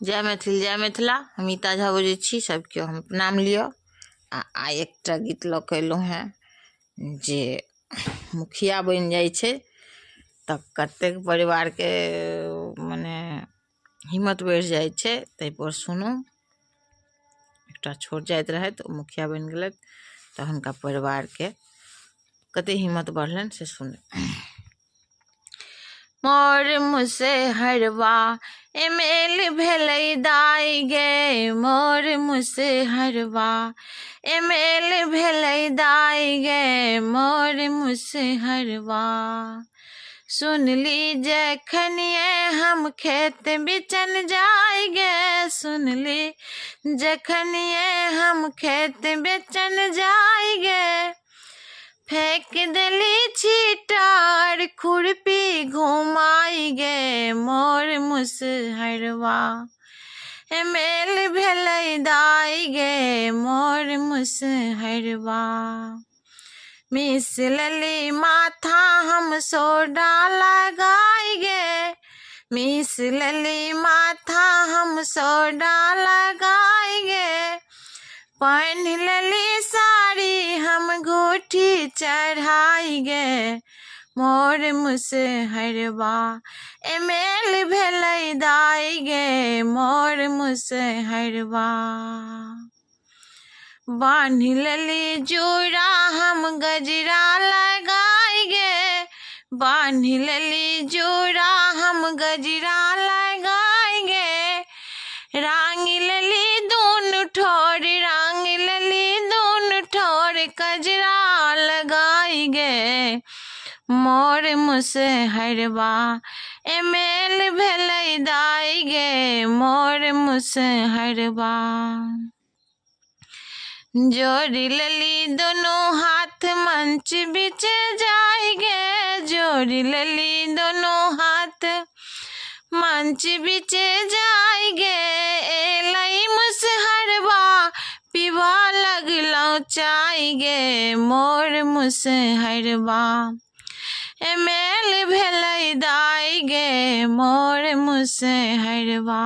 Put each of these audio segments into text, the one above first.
जय मैथिल जय मिथिला। हम ईता झा बजै छी, सबके हम प्रणाम लिअ। आ एकटा गीत लऽ कऽ अयलहुँ हेँ जे मुखिया बनि जाइ छै तऽ कतेक परिवारके मने हिम्मत बढ़ि जाइ छै। ताहिपर सुनू, एकटा छोट जाइत रहथि, ओ मुखिया बनि गेलथि तऽ हुनका परिवारके कतेक हिम्मत बढ़लनि से सुनू। मोर मुसहरवा एमेल भेलै दाइ गे, मोर मुसहरवा एमेल भेलै दाइ गे, मोर मुसहरवा। सुनली जखनिए हम खेत बिचन जाय गे, सुनली जखनिए हम खेत बिचन जाय गे, फेंक देली छिटार खुरपी घुमाई गे, मोर मुसहरवा एमेल भेलै दाइ गे, मोर मुसहरवा। मिस लेली माथा हम सोडा लगाई गे, मिस लेली माथा हम सोडा लगाई गे, पहिन लेली साड़ी हम घूठी चढ़ाई गे, मोर मुसहरवा एमेल भेलै दाइ गे, मोर मुसहरवा। बान्हि लेली जूड़ा हम गजरा लगाई गे, बान्हि लेली जूड़ा हम गजरा लगाई गे, रांग लेली दूनु ठोर, रांग लेली दूनु ठोर कजरा लगाई गे, मोर मुसहरवा एमेल भेलै दाइ गे, मोर मुसहरवा। जोड़ी लेली दोनों हाथ मंच बीच जाय गे, जोड़ी लेली दोनों हाथ मंच बीच जाय गे, एलै मुसहरवा पीबा लगलौ चाय गे, मोर मुसहरवा एमेल भेलै दाइ गे, मोर मुसहरवा।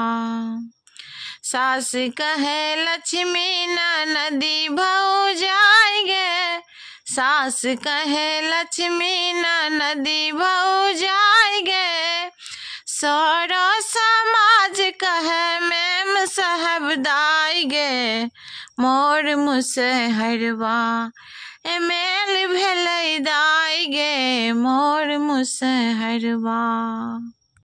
सास कहे लक्ष्मी ननदी भौजाई गे, सास कहे लक्ष्मी ननदी भौजाई गे, सारा समाज कहे मेम साहब दाइ गे, मोर मुसहरवा एमेल भेलै दाइ गे, मोर मुसहरवा।